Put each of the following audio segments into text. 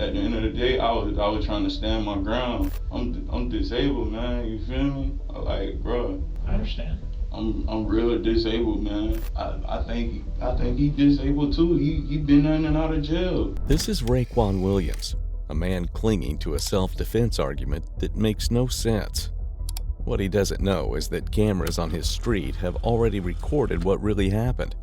at the end of the day, I was trying to stand my ground. I'm disabled, man. You feel me? Like, bro. I understand. I'm real disabled, man. I think he disabled too. He been in and out of jail. This is Raekwon Williams, a man clinging to a self-defense argument that makes no sense. What he doesn't know is that cameras on his street have already recorded what really happened,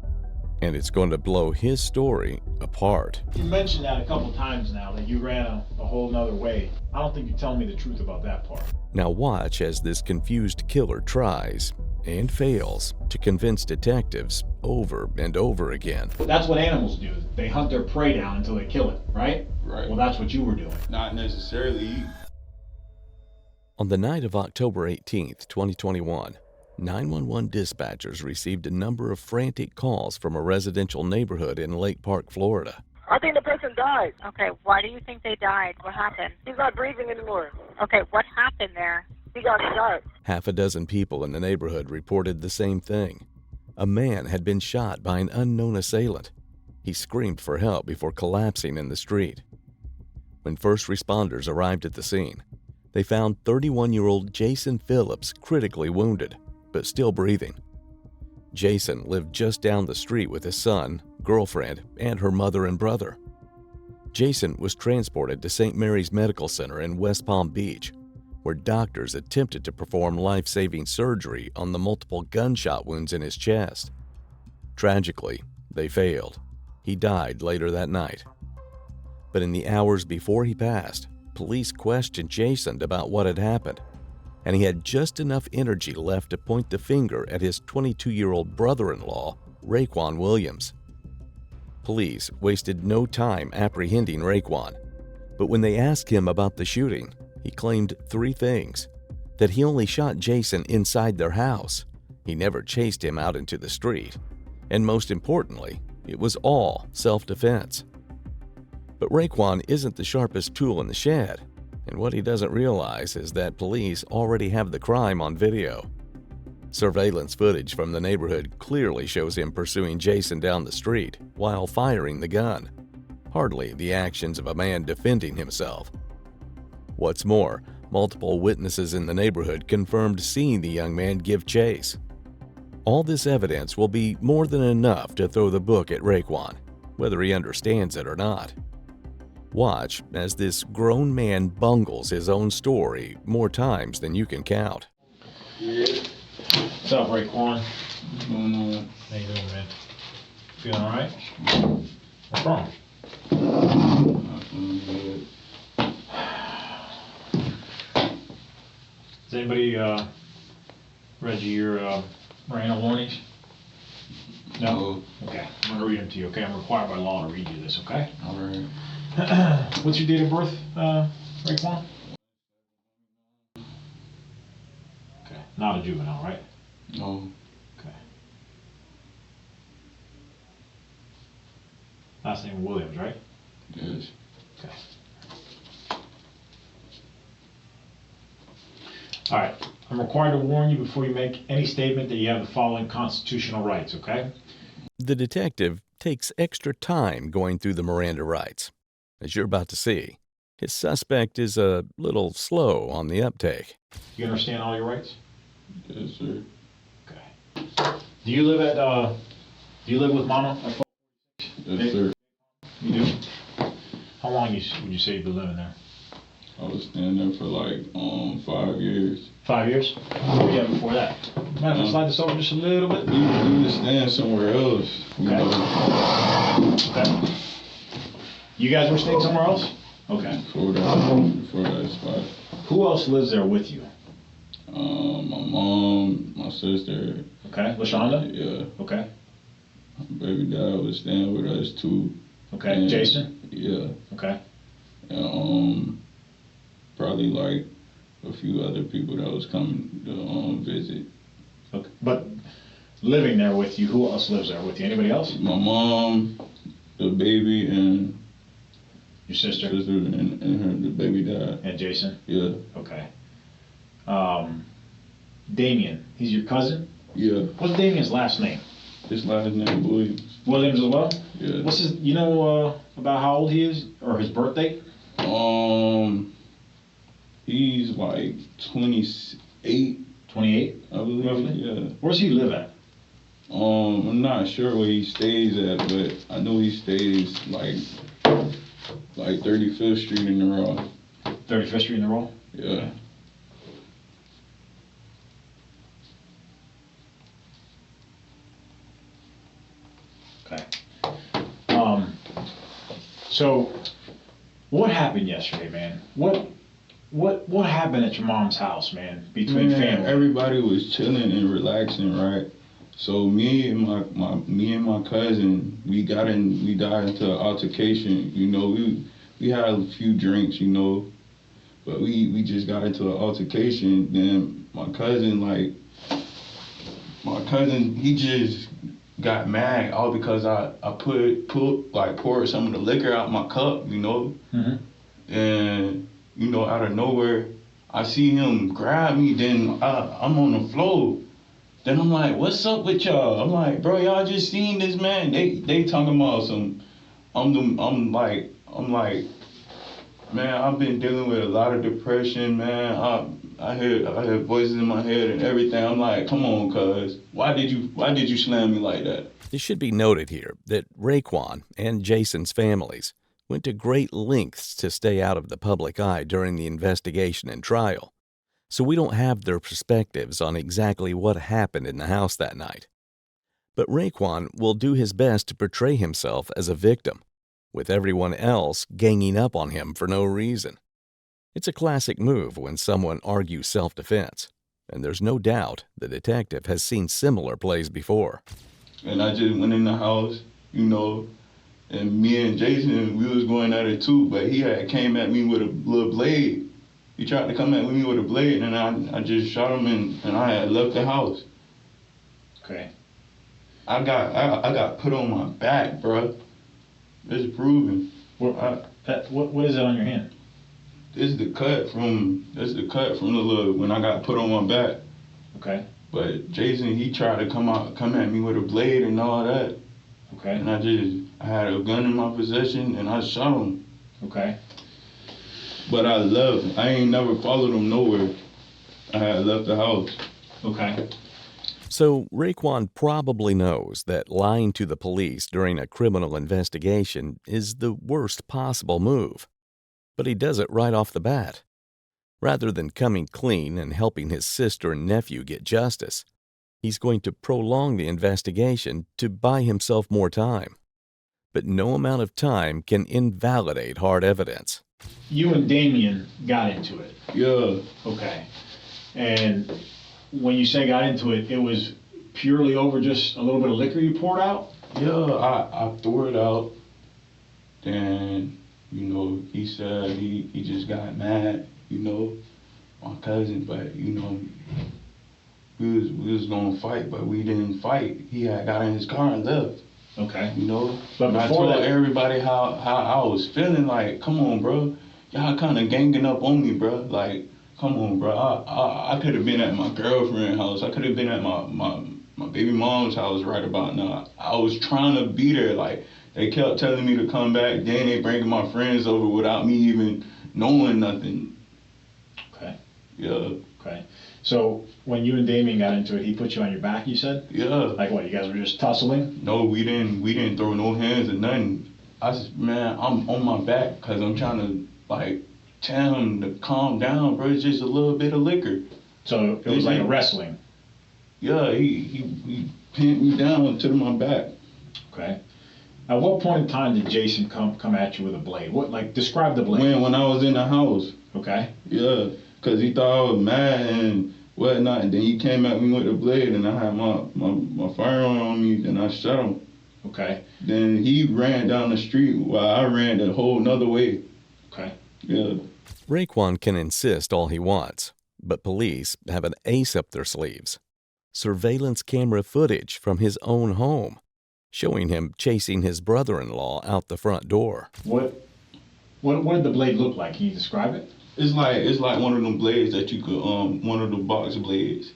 and it's going to blow his story apart. You mentioned that a couple times now, that you ran a whole nother way. I don't think you're telling me the truth about that part. Now watch as this confused killer tries and fails to convince detectives over and over again. That's what animals do. They hunt their prey down until they kill it, right? Right. Well, that's what you were doing. Not necessarily. On the night of October 18th, 2021, 911 dispatchers received a number of frantic calls from a residential neighborhood in Lake Park, Florida. I think the person died. Okay, why do you think they died? What happened? He's not breathing anymore. Okay, what happened there? He got shot. Half a dozen people in the neighborhood reported the same thing. A man had been shot by an unknown assailant. He screamed for help before collapsing in the street. When first responders arrived at the scene, they found 31-year-old Jason Phillips critically wounded, but still breathing. Jason lived just down the street with his son, girlfriend, and her mother and brother. Jason was transported to St. Mary's Medical Center in West Palm Beach, where doctors attempted to perform life-saving surgery on the multiple gunshot wounds in his chest. Tragically, they failed. He died later that night. But in the hours before he passed, police questioned Jason about what had happened, and he had just enough energy left to point the finger at his 22-year-old brother-in-law, Raekwon Williams. Police wasted no time apprehending Raekwon, but when they asked him about the shooting, he claimed three things: that he only shot Jason inside their house, he never chased him out into the street, and most importantly, it was all self-defense. But Raekwon isn't the sharpest tool in the shed, and what he doesn't realize is that police already have the crime on video. Surveillance footage from the neighborhood clearly shows him pursuing Jason down the street while firing the gun. Hardly the actions of a man defending himself. What's more, multiple witnesses in the neighborhood confirmed seeing the young man give chase. All this evidence will be more than enough to throw the book at Raekwon, whether he understands it or not. Watch as this grown man bungles his own story more times than you can count. What's up, Raekwon? What's going on? How you doing, man? Feeling all right? What's wrong? Not feeling good. Has anybody read you your Miranda warnings? No? Okay, I'm gonna read them to you, okay? I'm required by law to read you this, okay? Alright. What's your date of birth, Raekwon? Okay, not a juvenile, right? No. Okay. Last name Williams, right? Yes. Okay. All right, I'm required to warn you before you make any statement that you have the following constitutional rights, okay? The detective takes extra time going through the Miranda rights. As you're about to see, his suspect is a little slow on the uptake. You understand all your rights? Yes, sir. Okay. Do you live with Mama? Yes, sir. You do? How long would you say you've been living there? I was staying there for like 5 years. 5 years? What were you at before that? Mind if I slide this over just a little bit? We was staying somewhere else. You Okay. know. Okay. You guys were staying somewhere else? Okay. Before that spot. Who else lives there with you? My mom, my sister. Okay. LaShonda? Yeah. Okay. My baby dad was staying with us too. Okay. And, Jason? Yeah. Okay. And probably like a few other people that was coming to visit. Okay. But living there with you, who else lives there with you? Anybody else? My mom, the baby, and Your sister? and her, the baby dad. And Jason? Yeah. Okay. Damien, he's your cousin? Yeah. What's Damien's last name? His last name Williams. Williams as well? Yeah. What's his, you know about how old he is? Or his birth date? He's like 28. 28? I believe. Roughly? Yeah. Where's he live at? I'm not sure where he stays at, but I know he stays like 35th Street in the Raw. 35th Street in the Raw? Yeah. Okay. So what happened yesterday, man? What happened at your mom's house, man? Between family. Everybody was chilling and relaxing, right? So me and my cousin, we got into an altercation. You know, we had a few drinks, you know, but we just got into an altercation. Then my cousin, he just got mad all because I poured some of the liquor out my cup, you know. Mm-hmm. And you know, out of nowhere, I see him grab me. Then I'm on the floor. Then I'm like, what's up with y'all? I'm like, bro, y'all just seen this man? They talking about some. I'm like, man, I've been dealing with a lot of depression, man. I hear voices in my head and everything. I'm like, come on, cuz, why did you slam me like that? It should be noted here that Raekwon and Jason's families went to great lengths to stay out of the public eye during the investigation and trial, so we don't have their perspectives on exactly what happened in the house that night. But Raekwon will do his best to portray himself as a victim, with everyone else ganging up on him for no reason. It's a classic move when someone argues self-defense, and there's no doubt the detective has seen similar plays before. And I just went in the house, you know, and me and Jason, we was going at it too, but he had came at me with a little blade. He tried to come at me with a blade, and I just shot him, and I had left the house. Okay. I got put on my back, bro. It's proven. What is it on your hand? This is the cut from the little when I got put on my back. Okay. But Jason, he tried to come at me with a blade and all that. Okay. And I had a gun in my possession and I shot him. Okay. But I ain't never followed him nowhere. I had left the house. Okay. So Raekwon probably knows that lying to the police during a criminal investigation is the worst possible move. But he does it right off the bat. Rather than coming clean and helping his sister and nephew get justice, he's going to prolong the investigation to buy himself more time. But no amount of time can invalidate hard evidence. You and Damien got into it. Yeah. Okay. And when you say got into it, it was purely over just a little bit of liquor you poured out? Yeah, I threw it out. Then, you know, he said he just got mad, you know, my cousin, but, you know, we was gonna fight, but we didn't fight. He had got in his car and left. Okay. You know? But I before told that, everybody how I was feeling, like, come on, bro. Y'all kind of ganging up on me, bro. Like, come on, bro. I could have been at my girlfriend's house. I could have been at my baby mom's house right about now. I was trying to be there. Like, they kept telling me to come back. Then they bringing my friends over without me even knowing nothing. Okay. Yeah. Okay. So when you and Damien got into it, he put you on your back, you said? Yeah. Like what, you guys were just tussling? No, we didn't throw no hands or nothing. Man, I'm on my back because I'm trying to, like, tell him to calm down, bro. It's just a little bit of liquor. So it was like a wrestling? Yeah, he pinned me down to my back. Okay. At what point in time did Jason come at you with a blade? What, like, describe the blade. When I was in the house. Okay. Yeah, because he thought I was mad and whatnot, and then he came at me with a blade, and I had my firearm on me, and I shot him. Okay. Then he ran down the street while I ran the whole nother way. Okay. Yeah. Raekwon can insist all he wants, but police have an ace up their sleeves. Surveillance camera footage from his own home, showing him chasing his brother-in-law out the front door. What did the blade look like? Can you describe it? It's like one of them blades that you could one of the box blades.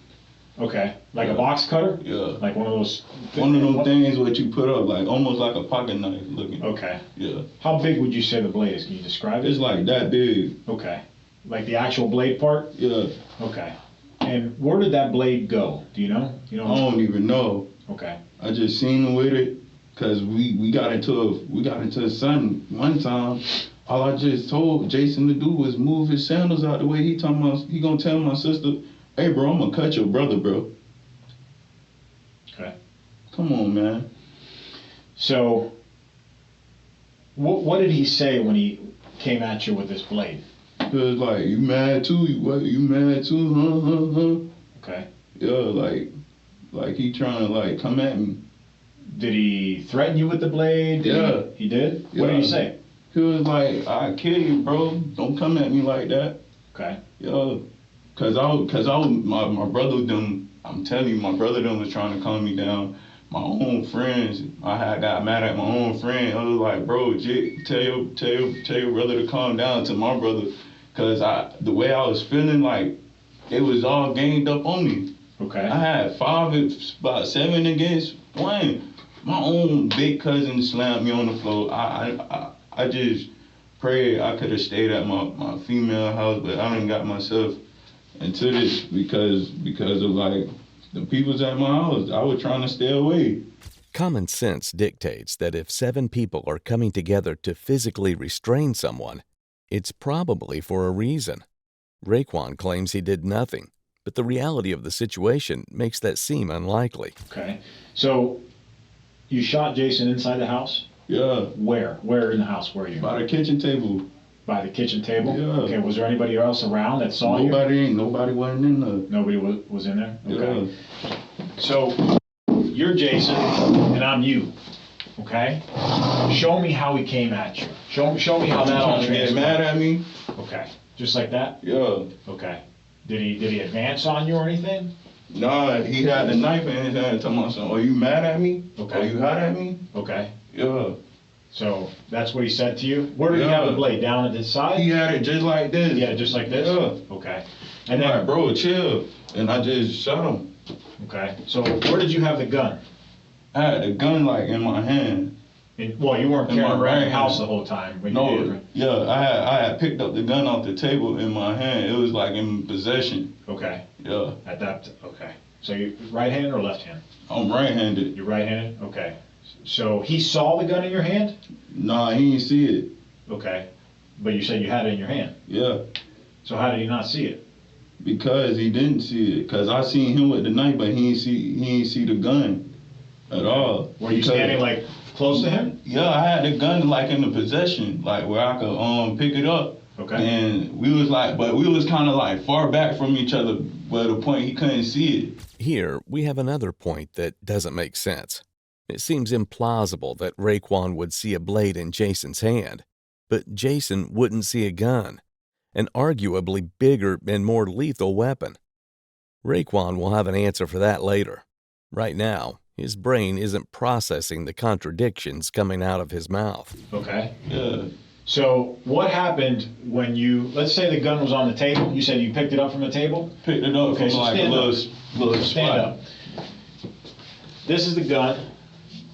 Okay. Like a Yeah. box cutter? Yeah. Like one of those. One of them things what you put up, like almost like a pocket knife looking. Okay. Yeah. How big would you say the blade is? Can you describe It's it? like that big. Okay. Like the actual blade part? Yeah. Okay. And where did that blade go? Do you know? You I know? don't even know. Okay. I just seen him with it, cause we got into something one time. All I just told Jason to do was move his sandals out the way. He gonna tell my sister, "Hey, bro, I'm gonna cut your brother, bro." Okay. Come on, man. So, what did he say when he came at you with this blade? He was like, "You mad too? You mad too? Huh? Okay. Yeah, like he trying to like come at me." Did he threaten you with the blade? Yeah. He did? What did he Yeah. say? He was like, "I kill you, bro. Don't come at me like that." Okay. Yeah, cause my brother them. I'm telling you, my brother them was trying to calm me down. My own friends, I had got mad at my own friend. I was like, "Bro, tell your brother to calm down." To my brother, cause the way I was feeling, like it was all ganged up on me. Okay. I had about 7 against 1. My own big cousin slammed me on the floor. I just prayed I could have stayed at my female house, but I done got myself into this because of like the people's at my house. I was trying to stay away. Common sense dictates that if 7 people are coming together to physically restrain someone, it's probably for a reason. Raekwon claims he did nothing, but the reality of the situation makes that seem unlikely. Okay. So, you shot Jason inside the house? Yeah, Where? Where in the house were you? by the kitchen table. By the kitchen table? Yeah. Okay, was there anybody else around that saw you? Nobody wasn't in there. Nobody was in there? Okay. Yeah. So, you're Jason, and I'm you. Okay? Show me how he came at you. Show me how that all Trying to get transpired. mad at me. Okay. Just like that? Yeah. Okay. Did he advance on you or anything? Nah, he had the knife in his hand. Talking about something. Are you mad at me? Okay. Are you hot at me? Okay. Yeah. So that's what he said to you? Where did he Yeah. have the blade? Down at his side? He had it just like this. Yeah, just like this? Yeah. Okay. And And like, then, bro, chill. And I just shot him. okay. So where did you have the gun? I had the gun like in my hand. Well, you weren't In carrying my around the right house hand. the whole time when you did it, No, right? yeah, I had picked up the gun off the table in my hand. It was like in possession. Okay. Yeah. At that, okay. So you right handed or left hand? I'm right-handed. You're right handed? Okay. So he saw the gun in your hand? Nah, he didn't see it. Okay. But you said you had it in your hand. Yeah. So how did he not see it? Because he didn't see it. Cause I seen him with the knife, but he didn't see the gun at all. Were you Because- standing like close to him? Yeah, I had the gun like in the possession, like where I could pick it up. Okay. And we was kind of like far back from each other, but the point he couldn't see it. Here, we have another point that doesn't make sense. It seems implausible that Raekwon would see a blade in Jason's hand, but Jason wouldn't see a gun, an arguably bigger and more lethal weapon. Raekwon will have an answer for that later. Right now, his brain isn't processing the contradictions coming out of his mouth. Okay. Yeah. So what happened when let's say the gun was on the table, you said you picked it up from the table? Picked it up Okay, from so like a stand little Stand spot. up. This is the gun.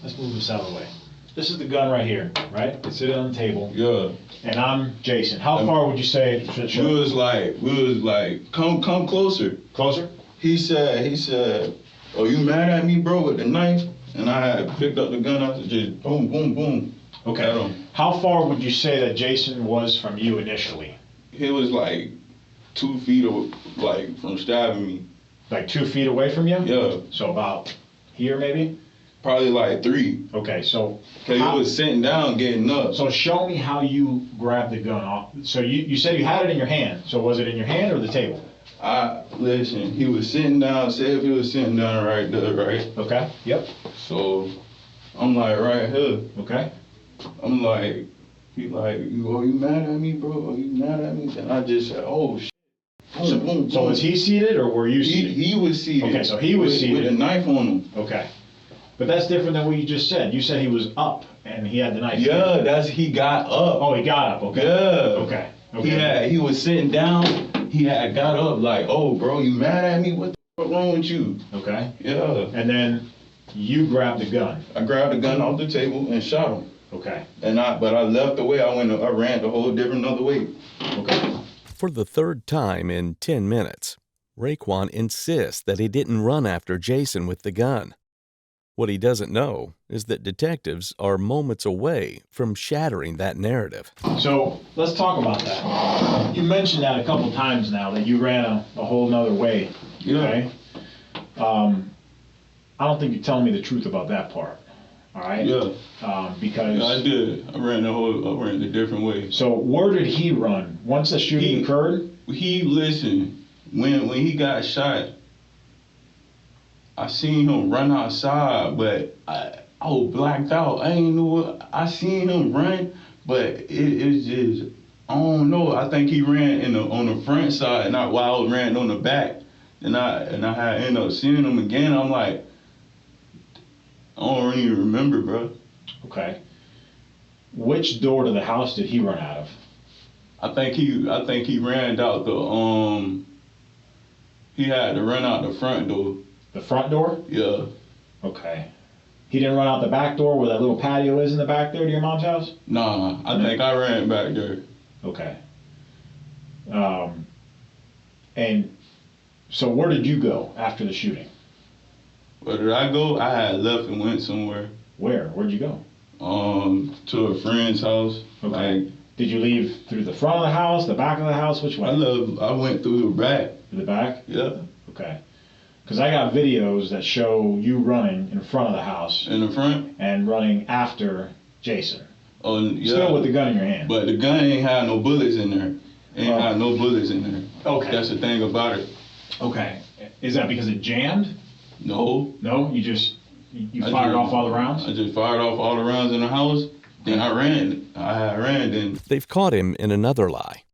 Let's move this out of the way. This is the gun right here, right? It's sitting on the table. Yeah. And I'm Jason. How far would you say it should We was like, come closer. Closer? He said, "Oh, you mad at me, bro, with the knife?" And I had picked up the gun after just boom, boom, boom. Okay. At him. How far would you say that Jason was from you initially? He was like 2 feet like from stabbing me. Like 2 feet away from you? Yeah. So about here maybe? Probably like 3. Okay, so Cause he was sitting down getting up. so show me how you grabbed the gun off. So you said you had it in your hand. So was it in your hand or the table? Listen, he was sitting down, say if he was sitting down right there, right? Okay. Yep. So I'm like right here. Okay. I'm like, he like, you mad at me, bro? Are you mad at me? And I just said, oh shit. Boom, boom, So boom. was he seated or were you seated? He was seated. Okay, so he was with, seated. with a knife on him. Okay. But that's different than what you just said. You said he was up and he had the knife. Yeah, he got up. Oh, he got up. Okay. Yeah. Okay. Okay. He was sitting down. He had got up like, oh, bro, you mad at me? What What wrong with you? Okay. Yeah. And then you grabbed the gun. I grabbed the gun off the table and shot him. Okay. But I left the way I ran the whole different other way. Okay. For the third time in 10 minutes, Raekwon insists that he didn't run after Jason with the gun. What he doesn't know is that detectives are moments away from shattering that narrative. So let's talk about that. You mentioned that a couple times now, that you ran a whole nother way. Yeah. Okay? I don't think you're telling me the truth about that part. All right? Yeah. Because... Yeah, I did. I ran a different way. So where did he run? Once the shooting occurred? Listen, when he got shot, I seen him run outside, but I was blacked out. I ain't know what, I seen him run, but it's just, I don't know. I think he ran on the front side, not while I was ran on the back. And I had ended up seeing him again. I'm like, I don't really remember, bro. Okay. Which door to the house did he run out of? I think he ran out he had to run out the front door. The front door? Yeah. Okay. He didn't run out the back door where that little patio is in the back there to your mom's house? Nah, I think I ran back there. Okay. And so where did you go after the shooting? Where did I go? I had left and went somewhere. Where? Where'd you go? To a friend's house. Okay. Like, did you leave through the front of the house, the back of the house? Which way? I went through the back. Through the back? Yeah. Okay. Because I got videos that show you running in front of the house. In the front? And running after Jason. Oh, yeah. Still with the gun in your hand. But the gun ain't had no bullets in there. Had no bullets in there. Okay. That's the thing about it. Okay. Is that because it jammed? No. No? You fired off all the rounds? I just fired off all the rounds in the house. Then I ran. I ran then. They've caught him in another lie,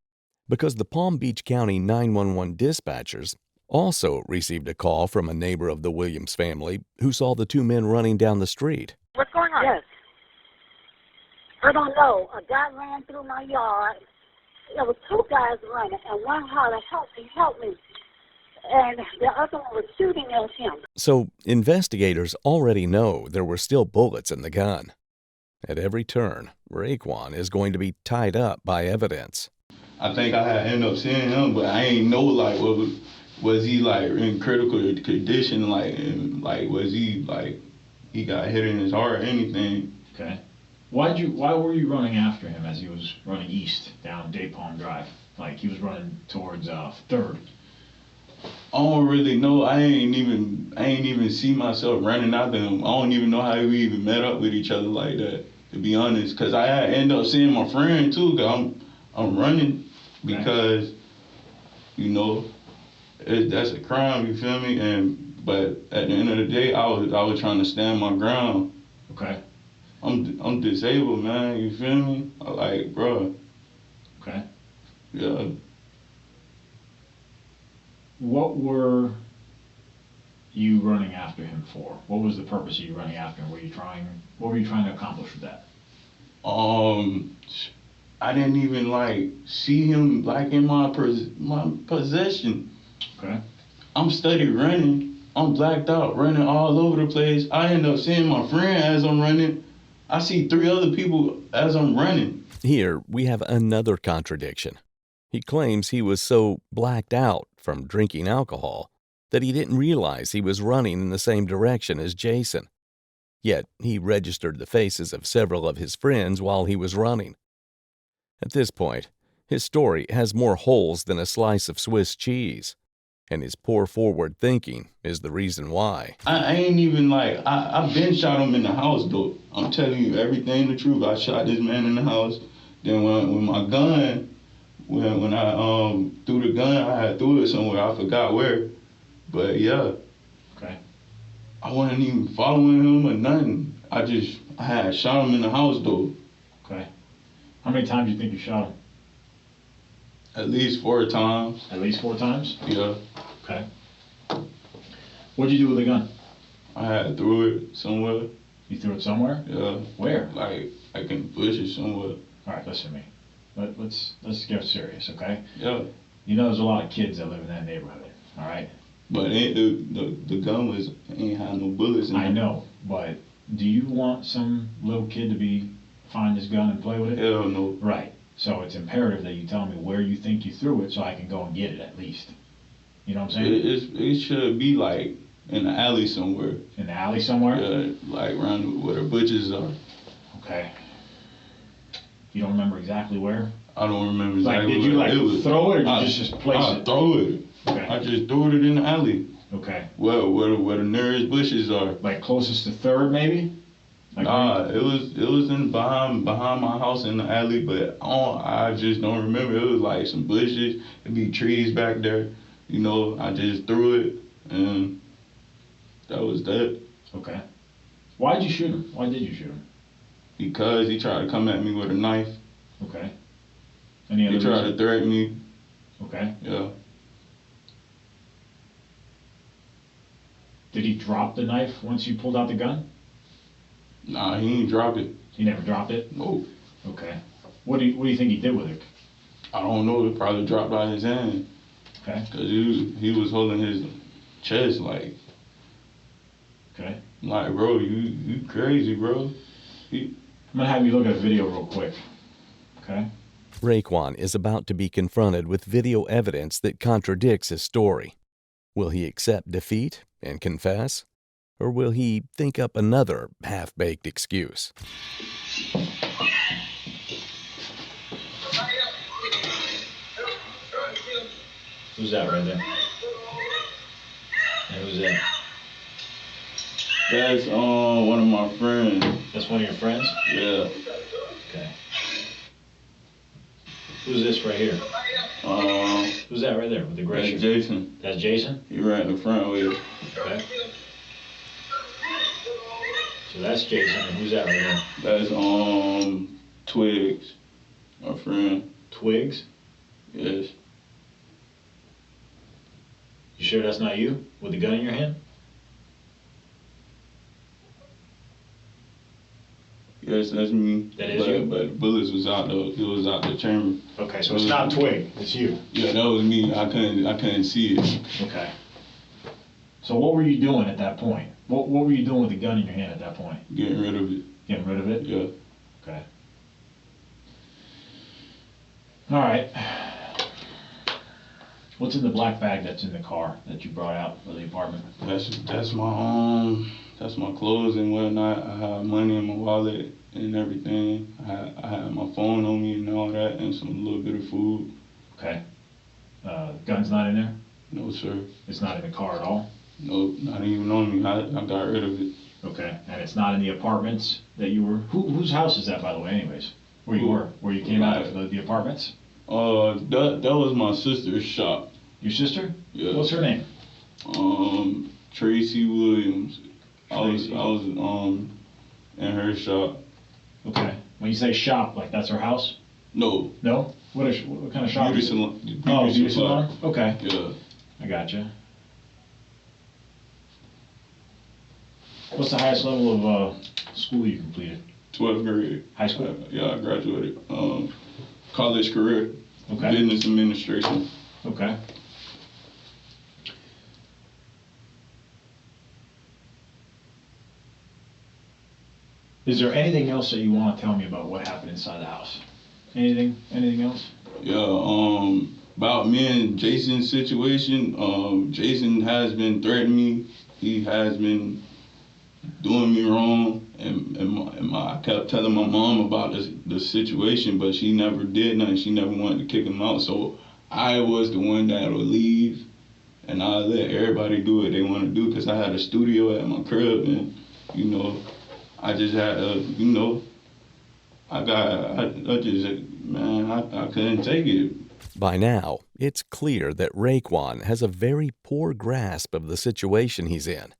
because the Palm Beach County 911 dispatchers also received a call from a neighbor of the Williams family who saw the two men running down the street. What's going on? Yes. I don't know. A guy ran through my yard. There were two guys running, and one hollered, help me. And the other one was shooting at him. So investigators already know there were still bullets in the gun. At every turn, Raekwon is going to be tied up by evidence. I think I had ended up seeing him, but I ain't know like was he like in critical condition, like was he like he got hit in his heart or anything. Okay. Why were you running after him as he was running east down Day Palm Drive? Like he was running towards 3rd. I don't really know. I ain't even see myself running after him. I don't even know how we even met up with each other like that, to be honest. Cause I had ended up seeing my friend too. Cause I'm running because, you know, that's a crime. You feel me? But at the end of the day, I was trying to stand my ground. Okay. I'm disabled, man. You feel me? Like, bro. Okay. Yeah. What were you running after him for? What was the purpose of you running after him? What were you trying to accomplish with that? I didn't even like see him like in my possession. Okay. I'm steady running. I'm blacked out, running all over the place. I end up seeing my friend as I'm running. I see 3 other people as I'm running. Here we have another contradiction. He claims he was so blacked out from drinking alcohol that he didn't realize he was running in the same direction as Jason. Yet he registered the faces of several of his friends while he was running. At this point, his story has more holes than a slice of Swiss cheese, and his poor forward thinking is the reason why. I ain't even like, I've been shot him in the house though. I'm telling you everything the truth. I shot this man in the house. Then when my gun, when I threw the gun, I threw it somewhere. I forgot where. But yeah. Okay. I wasn't even following him or nothing. I had shot him in the house though. Okay. How many times do you think you shot him? At least 4 times. At least 4 times? Yeah. Okay. What'd you do with the gun? I had threw it somewhere. You threw it somewhere? Yeah. Where? Like in the bushes somewhere. All right, listen to me. Let's get serious, okay? Yeah. You know there's a lot of kids that live in that neighborhood, all right? But the gun ain't had no bullets in it. I know, but do you want some little kid to find this gun and play with it? Hell no. Right. So it's imperative that you tell me where you think you threw it so I can go and get it at least. You know what I'm saying? It should be like in the alley somewhere. In the alley somewhere? Yeah, like around where the butchers are. Okay. You don't remember exactly where? I don't remember exactly. Like, did you like throw it or did you just place it? Throw it. Okay. I just threw it in the alley. Okay. Where the nearest bushes are. Like closest to Third, maybe? Like it was in behind my house in the alley, but I just don't remember. It was like some bushes. It'd be trees back there. You know, I just threw it, and that was that. Okay. Why'd you shoot him? Why did you shoot him? Because he tried to come at me with a knife. Okay. Any other He tried reason? to threaten me. Okay. Yeah. Did he drop the knife once you pulled out the gun? Nah, he ain't dropped it. He never dropped it? No. Okay. What do you think he did with it? I don't know. It probably dropped out of his hand. Okay. Cause he was holding his chest like. Okay. Like, bro, you crazy, bro. I'm gonna have you look at a video real quick. Okay. Raekwon is about to be confronted with video evidence that contradicts his story. Will he accept defeat and confess? Or will he think up another half-baked excuse? Who's that right there? And who's that? That's one of my friends. That's one of your friends? Yeah. Okay. Who's this right here? Who's that right there with the gray That's shirt? Jason. That's Jason? He right in the front with it. Okay. So that's Jason, and who's that right there? That's Twigs, my friend. Twigs? Yes. You sure that's not you with the gun in your hand? Yes, that's me. That is you? But the bullets was out the chamber. Okay, so it's not Twig, it's you. Yeah, that was me. I couldn't see it. Okay. So what were you doing at that point? What were you doing with the gun in your hand at that point? Getting rid of it. Getting rid of it? Yeah. Okay. All right. What's in the black bag that's in the car that you brought out of the apartment? That's my clothes and whatnot. I had money in my wallet and everything. I had my phone on me and all that, and some little bit of food. Okay. Gun's not in there? No, sir. It's not in the car at all? Nope, not even on me. I got rid of it. Okay. And it's not in the apartments that you were... Whose house is that, by the way, anyways? Where you were? Where you came out of the apartments? That was my sister's shop. Your sister? Yeah. What's her name? Tracy Williams. Tracy. I was in her shop. Okay. When you say shop, like that's her house? No. No? What kind of shop Beauty is it? salon. Beauty salon? Okay. Yeah. I gotcha. What's the highest level of school you completed? 12th grade. High school? Yeah, I graduated. College career. Okay. Business administration. Okay. Is there anything else that you want to tell me about what happened inside the house? Anything else? Yeah, about me and Jason's situation, Jason has been threatening me. He has been doing me wrong, and I kept telling my mom about the situation, but she never did nothing. She never wanted to kick him out, so I was the one that would leave, and I let everybody do what they want to do, because I had a studio at my crib, and, you know, I just had you know, I couldn't take it. By now, it's clear that Raekwon has a very poor grasp of the situation he's in.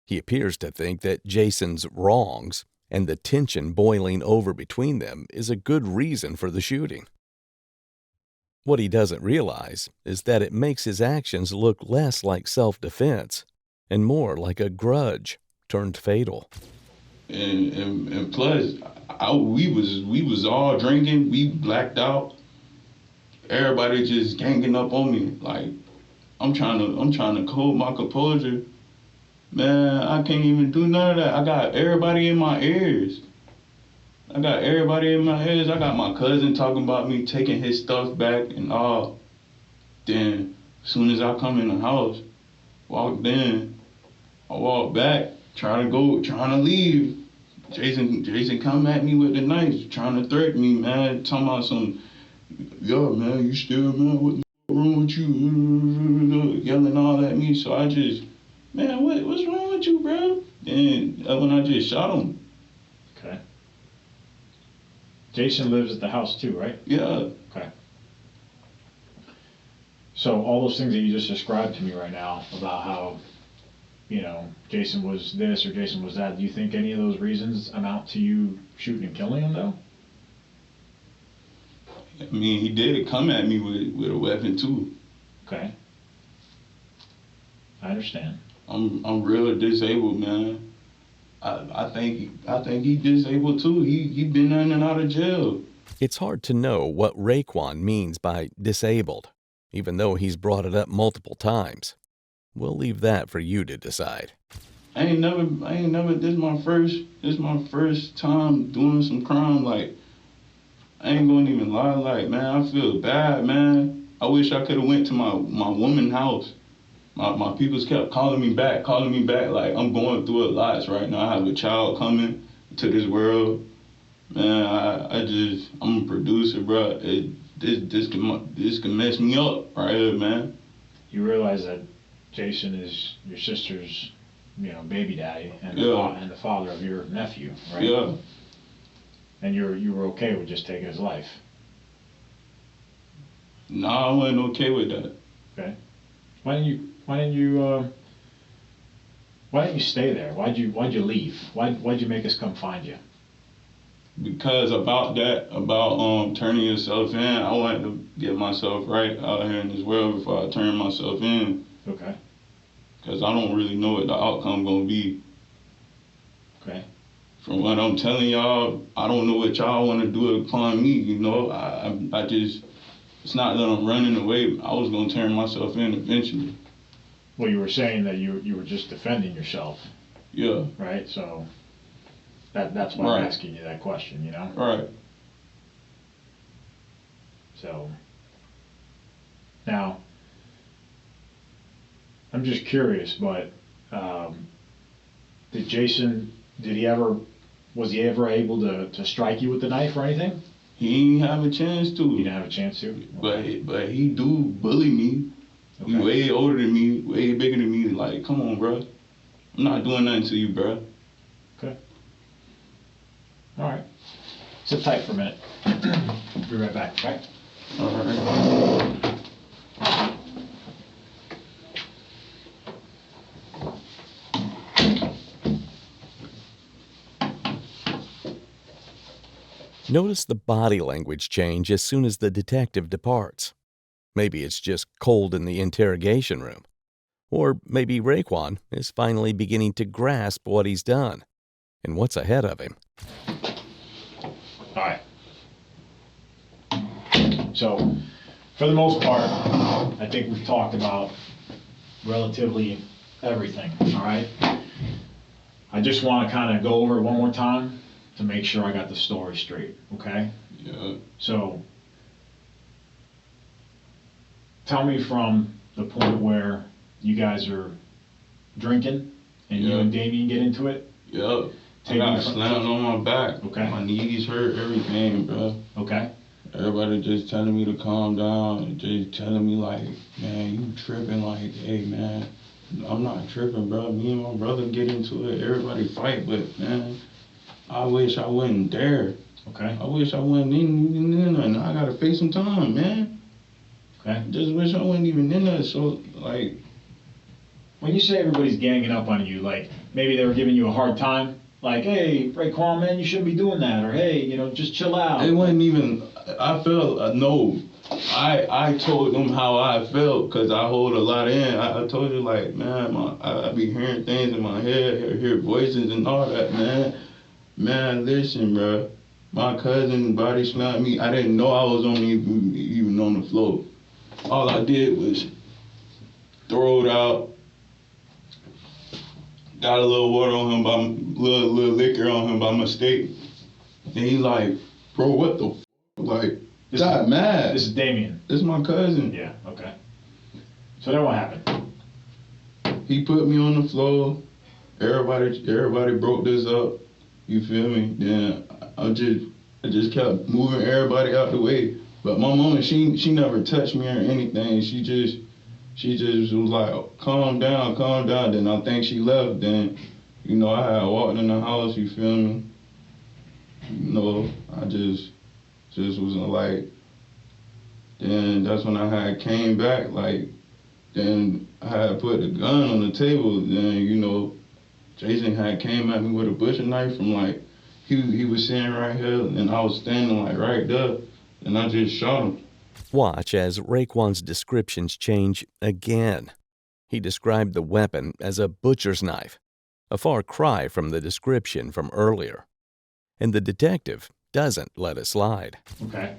He appears to think that Jason's wrongs and the tension boiling over between them is a good reason for the shooting. What he doesn't realize is that it makes his actions look less like self-defense and more like a grudge turned fatal. And plus, we was all drinking. We blacked out. Everybody just ganging up on me. Like, I'm trying to hold my composure. Man, I can't even do none of that. I got everybody in my ears. I got my cousin talking about me taking his stuff back and all. Then, as soon as I come in the house, I walk back, trying to leave. Jason come at me with the knife, trying to threaten me, man, talking about some, yo, man, you still, man, what the f wrong with you? Yelling all at me, so I just, man, what's wrong with you, bro? And when I just shot him. Okay. Jason lives at the house too, right? Yeah. Okay. So all those things that you just described to me right now about how, you know, Jason was this or Jason was that, do you think any of those reasons amount to you shooting and killing him though? I mean, he did come at me with a weapon too. Okay. I understand. I'm real disabled, man. I think he disabled too. He been in and out of jail. It's hard to know what Raekwon means by disabled, even though he's brought it up multiple times. We'll leave that for you to decide. I ain't never, this my first time doing some crime. Like, I ain't gonna even lie, like, man, I feel bad, man. I wish I could've went to my woman's house. My peoples kept calling me back, like, I'm going through a lot right now. I have a child coming to this world. Man, I'm a producer, bro. This can mess me up right here, man. You realize that Jason is your sister's, you know, baby daddy and, and the father of your nephew, right? Yeah. And you were okay with just taking his life? Nah, I wasn't okay with that. Okay. Why didn't you stay there? Why'd you leave? Why'd you make us come find you? Because about turning yourself in, I wanted to get myself right out here in this world before I turn myself in. Okay. Because I don't really know what the outcome gonna be. Okay. From what I'm telling y'all, I don't know what y'all want to do upon me. You know, I just, it's not that I'm running away. I was gonna turn myself in eventually. Well, you were saying that you were just defending yourself. Yeah. Right. So that's why I'm asking you that question. You know. Right. So now, I'm just curious, but was he ever able to strike you with the knife or anything? He didn't have a chance to. He didn't have a chance to? Okay. But he do bully me. Okay. He way older than me, way bigger than me. Like, come on, bro. I'm not doing nothing to you, bro. Okay. All right. Sit tight for a minute. Be right back, okay? All right. Notice the body language change as soon as the detective departs. Maybe it's just cold in the interrogation room. Or maybe Raekwon is finally beginning to grasp what he's done and what's ahead of him. All right. So, for the most part, I think we've talked about relatively everything, all right? I just want to kind of go over it one more time to make sure I got the story straight, okay? Yeah. So, tell me from the point where you guys are drinking and you and Damien get into it. Yeah. I got slammed on my back. Okay. My knees hurt, everything, bro. Okay. Everybody just telling me to calm down and just telling me like, man, you tripping, like, hey, man, I'm not tripping, bro. Me and my brother get into it. Everybody fight, but, man, I wish I wasn't there. Okay. I wish I wasn't even in there. I gotta face some time, man. Okay. Just wish I wasn't even in there. So, like, when you say everybody's ganging up on you, like, maybe they were giving you a hard time? Like, hey, Raekwon, man, you shouldn't be doing that. Or, hey, you know, just chill out. It wasn't even, I felt, no. I told them how I felt because I hold a lot in. I told you, like, man, I be hearing things in my head, hear voices and all that, man. Man, listen, bro. My cousin body slammed me. I didn't know I was even on the floor. All I did was throw it out. Got a little water on him, little liquor on him by mistake. Then he like, bro, what the f-? Like, got mad. This is Damien. This is my cousin. Yeah, okay. So then what happened? He put me on the floor. Everybody broke this up. You feel me? Then I just kept moving everybody out the way. But my mama, she never touched me or anything. She just was like, calm down. Then I think she left. Then, you know, I had walked in the house, you feel me? You know, I just was like, then that's when I had came back, like, then I had put the gun on the table. Then, you know, Jason had came at me with a butcher knife from like, he was sitting right here and I was standing like right there and I just shot him. Watch as Raekwon's descriptions change again. He described the weapon as a butcher's knife, a far cry from the description from earlier. And the detective doesn't let it slide. Okay.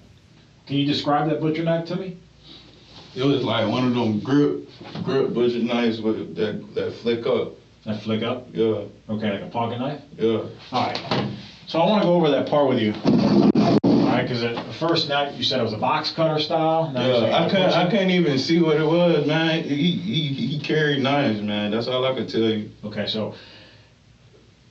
Can you describe that butcher knife to me? It was like one of them grip butcher knives with that flick up. That flick up? Yeah. Okay, like a pocket knife? Yeah. All right. So I want to go over that part with you. All right, because at first now you said it was a box cutter style. Now Yeah, I couldn't even see what it was, man. He carried knives, man. That's all I could tell you. Okay, so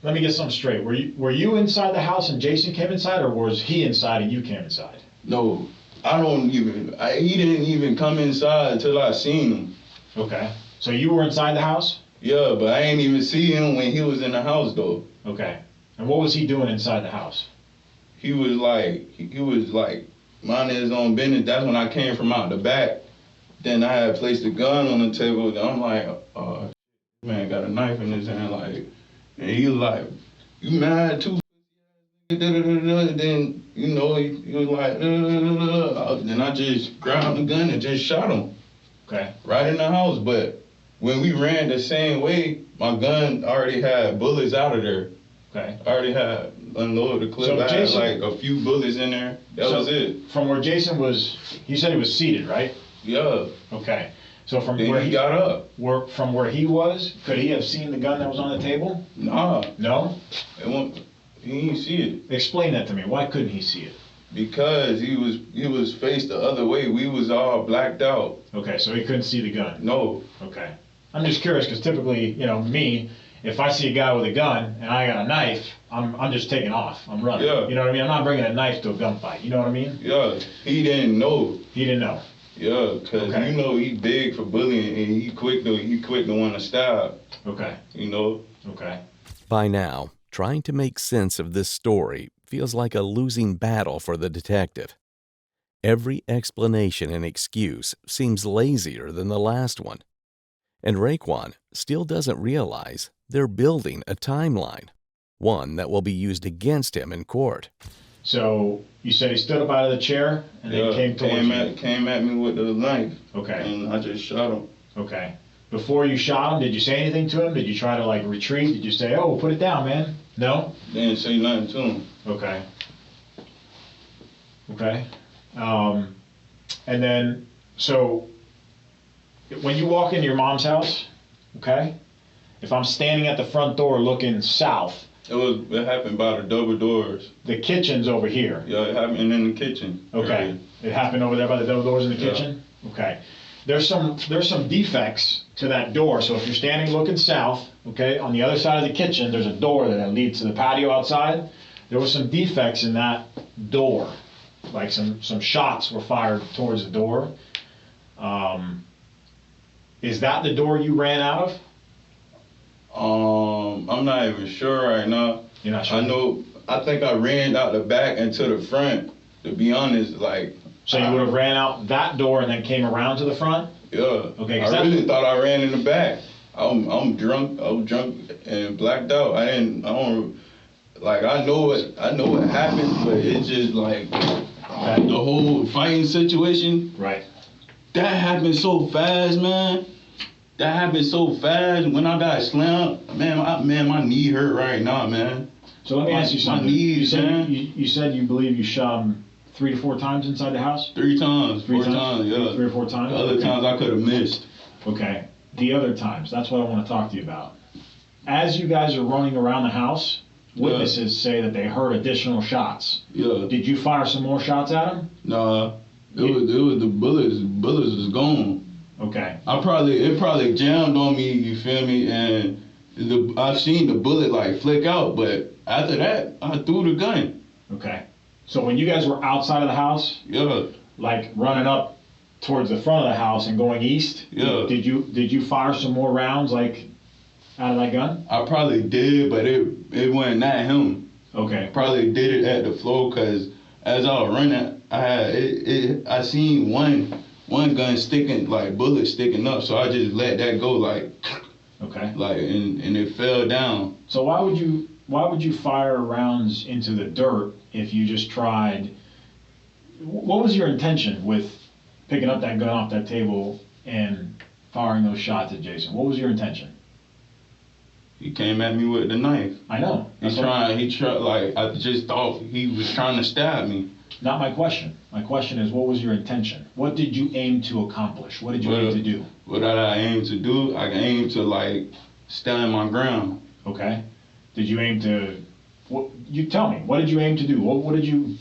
let me get something straight. Were you inside the house and Jason came inside, or was he inside and you came inside? No, he didn't even come inside until I seen him. Okay, so you were inside the house? Yeah, but I ain't even see him when he was in the house though. Okay, and what was he doing inside the house? He was like minding his own business. That's when I came from out the back. Then I had placed a gun on the table. And I'm like, man got a knife in his hand, like, and he was like, you mad too? Then, you know, he was like, then I just grabbed the gun and just shot him. Okay. Right in the house. But when we ran the same way, my gun already had bullets out of there. Okay. I already had unloaded the clip. So I Jason, had like a few bullets in there. That was it. From where Jason was, you said he was seated, right? Yeah. Okay. So from Then where he got up. From where he was, could he have seen the gun that was on the table? Nah. No? He didn't see it. Explain that to me. Why couldn't he see it? Because he was faced the other way. We was all blacked out. Okay, so he couldn't see the gun. No. Okay. I'm just curious because typically, you know, me, if I see a guy with a gun and I got a knife, I'm just taking off. I'm running. Yeah. You know what I mean? I'm not bringing a knife to a gunfight. You know what I mean? Yeah. He didn't know. He didn't know. Yeah, because you know he big for bullying and he quick to want to stab. Okay. You know? Okay. By now, trying to make sense of this story feels like a losing battle for the detective. Every explanation and excuse seems lazier than the last one. And Raekwon still doesn't realize they're building a timeline, one that will be used against him in court. So you said he stood up out of the chair and then came towards you. Came at me with the knife. Okay. And I just shot him. Okay. Before you shot him, did you say anything to him? Did you try to like retreat? Did you say, "Oh, put it down, man"? No. Didn't say nothing to him. Okay. Okay. And then so when you walk into your mom's house, okay, if I'm standing at the front door looking south. It happened by the double doors. The kitchen's over here. Yeah, it happened in the kitchen. Okay. Right. It happened over there by the double doors in the kitchen? Okay. There's some defects to that door. So if you're standing looking south, okay, on the other side of the kitchen, there's a door that leads to the patio outside. There were some defects in that door. Like some shots were fired towards the door. Is that the door you ran out of? I'm not even sure right now. You're not sure? I think I ran out the back and to the front, to be honest, like. So you would have ran out that door and then came around to the front? Yeah. Okay. I really thought I ran in the back. I'm drunk. I was drunk and blacked out. I know what happened, but it's just like the whole fighting situation. Right. That happened so fast, man. That happened so fast. When I got slammed, man, my knee hurt right now, man. So let me ask you something. My knees, you said you believe you shot him 3 to 4 times inside the house? 3 times, 4 times, yeah. 3 or 4 times? The other times I could have missed. Okay. the other times, that's what I want to talk to you about. As you guys are running around the house, witnesses say that they heard additional shots. Yeah. Did you fire some more shots at them? Nah. It was the bullets. Bullets was gone. Okay. It probably jammed on me. You feel me? And I seen the bullet like flick out, but after that, I threw the gun. Okay. So when you guys were outside of the house, Yeah. like running up towards the front of the house and going east, Yeah. did you fire some more rounds like out of that gun? I probably did, but it wasn't at him. Okay. Probably did it at the floor, cause as I was running, I seen one gun sticking, like bullet sticking up, so I just let that go like Okay. and it fell down. So why would you fire rounds into the dirt if you just tried? What was your intention with picking up that gun off that table and firing those shots at Jason? What was your intention? He came at me with the knife. I know. He tried, like, I just thought he was trying to stab me. Not my question. My question is, what was your intention? What did you aim to accomplish? What did you aim to do? What did I aim to do? I aimed to, like, stand my ground. Okay. Did you aim to, you tell me, what did you aim to do? What did you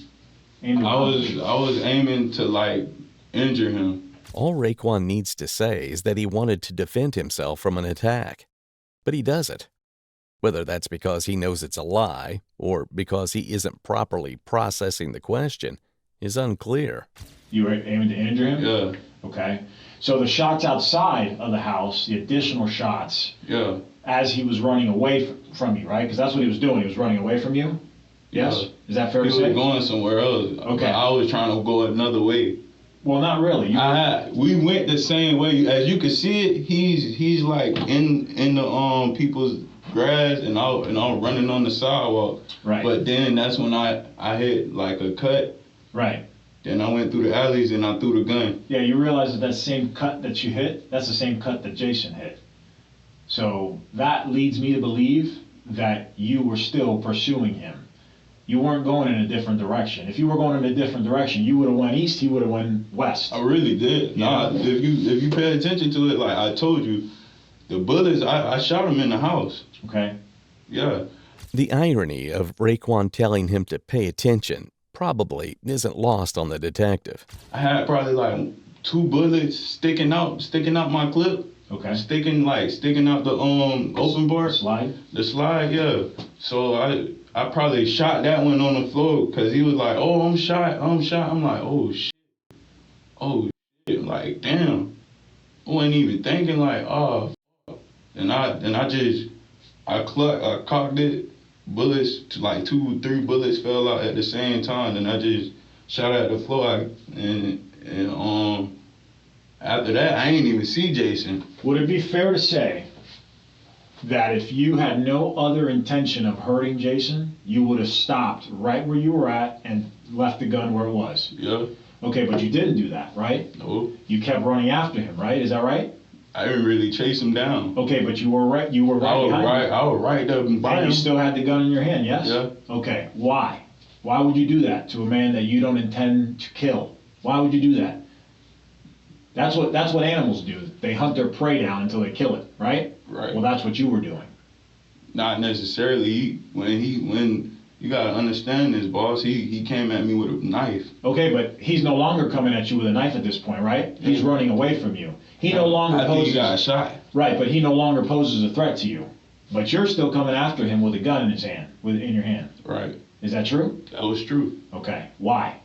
aim to accomplish? I was aiming to, like, injure him. All Raekwon needs to say is that he wanted to defend himself from an attack. But he doesn't. Whether that's because he knows it's a lie or because he isn't properly processing the question is unclear. You were aiming to injure him? Yeah. Okay. So the shots outside of the house, the additional shots, Yeah. as he was running away from you, right? Because that's what he was doing. He was running away from you? Yes? Yeah. Is that fair to He say? was going somewhere else. Okay. I was trying to go another way. Well, not really. We went the same way. As you can see it, he's like in the people's grass, and I was running on the sidewalk. Right. But then that's when I hit like a cut. Right. Then I went through the alleys and I threw the gun. Yeah, you realize that same cut that you hit, that's the same cut that Jason hit. So that leads me to believe that you were still pursuing him. You weren't going in a different direction. If you were going in a different direction, you would have went east, he would have went west. I really did. Yeah. Nah, if you pay attention to it, like I told you, the bullets, I shot them in the house. Okay. Yeah. The irony of Raekwon telling him to pay attention probably isn't lost on the detective. I had probably like 2 bullets sticking out my clip. Okay. Sticking out the open bar. Slide? The slide, yeah. So I probably shot that one on the floor because he was like, oh, I'm shot. I'm like, oh shit. Oh shit. Like, damn. I wasn't even thinking like, oh. And I cocked it. Bullets, like 2-3 bullets fell out at the same time. And I just shot at the floor. And after that, I ain't even see Jason. Would it be fair to say that if you had no other intention of hurting Jason, you would have stopped right where you were at and left the gun where it was? Yeah. Okay, but you didn't do that, right? No. You kept running after him, right? Is that right? I didn't really chase him down. Okay, but you were right behind him. I was right up and by And him. you still had the gun in your hand, yes? Yeah. Okay, why? Why would you do that to a man that you don't intend to kill? Why would you do that? That's what animals do. They hunt their prey down until they kill it, right? Right. Well, that's what you were doing. Not necessarily. When you gotta understand this, boss. He came at me with a knife. Okay, but he's no longer coming at you with a knife at this point, right? He's running away from you. He no longer I think poses. he got shot. Right, but he no longer poses a threat to you. But you're still coming after him with a gun in his hand, in your hand. Right. Is that true? That was true. Okay. Why?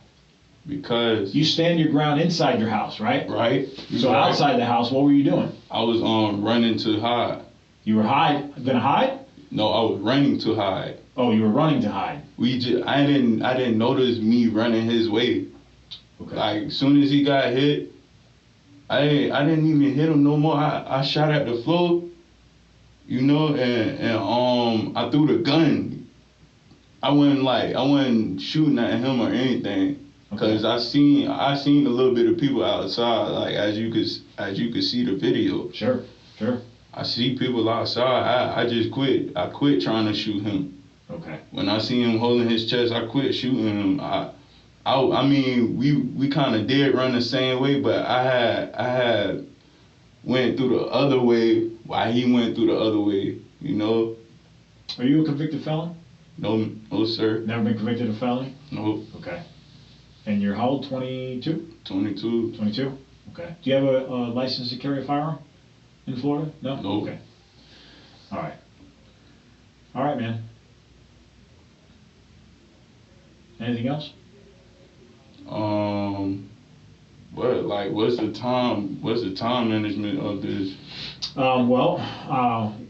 Because You stand your ground inside your house, right? right. So right. outside the house, what were you doing? I was running to hide. You were gonna hide? No, I was running to hide. Oh, you were running to hide. I didn't notice me running his way. Okay. Like as soon as he got hit, I didn't even hit him no more. I shot at the floor, and I threw the gun. I wasn't shooting at him or anything. Cause I seen a little bit of people outside, like as you could see the video. Sure. I see people outside. I just quit. I quit trying to shoot him. Okay. When I see him holding his chest, I quit shooting him. I mean, we kind of did run the same way, but I had went through the other way, why he went through the other way, you know? Are you a convicted felon? No, no, sir. Never been convicted of felony? No. Okay. And you're how old, 22? 22. 22? Okay. Do you have a license to carry a firearm in Florida? No? No. Okay. All right. All right, man. Anything else? What's the time management of this?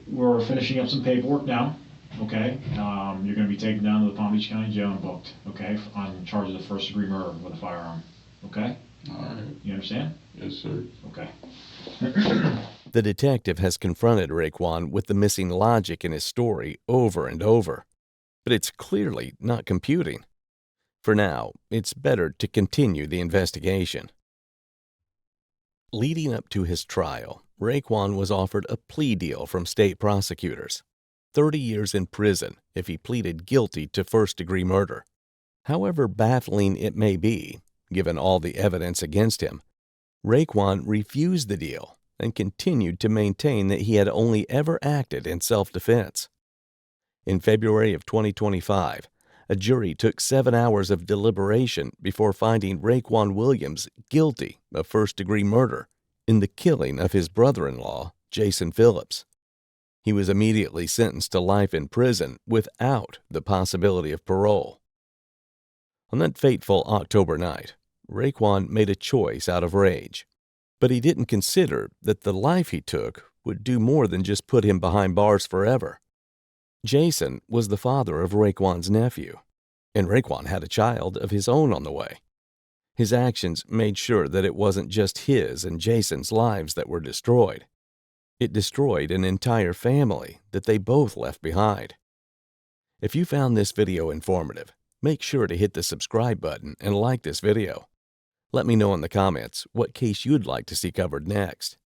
We're finishing up some paperwork now. Okay. You're going to be taken down to the Palm Beach County Jail and booked. Okay, on charges of first-degree murder with a firearm. Okay. All right. You understand? Yes, sir. Okay. The detective has confronted Raekwon with the missing logic in his story over and over, but it's clearly not computing. For now, it's better to continue the investigation. Leading up to his trial, Raekwon was offered a plea deal from state prosecutors, 30 years in prison if he pleaded guilty to first-degree murder. However baffling it may be, given all the evidence against him, Raekwon refused the deal and continued to maintain that he had only ever acted in self-defense. In February of 2025, a jury took 7 hours of deliberation before finding Raekwon Williams guilty of first-degree murder in the killing of his brother-in-law, Jason Phillips. He was immediately sentenced to life in prison without the possibility of parole. On that fateful October night, Raekwon made a choice out of rage, but he didn't consider that the life he took would do more than just put him behind bars forever. Jason was the father of Raekwon's nephew, and Raekwon had a child of his own on the way. His actions made sure that it wasn't just his and Jason's lives that were destroyed. It destroyed an entire family that they both left behind. If you found this video informative, make sure to hit the subscribe button and like this video. Let me know in the comments what case you'd like to see covered next.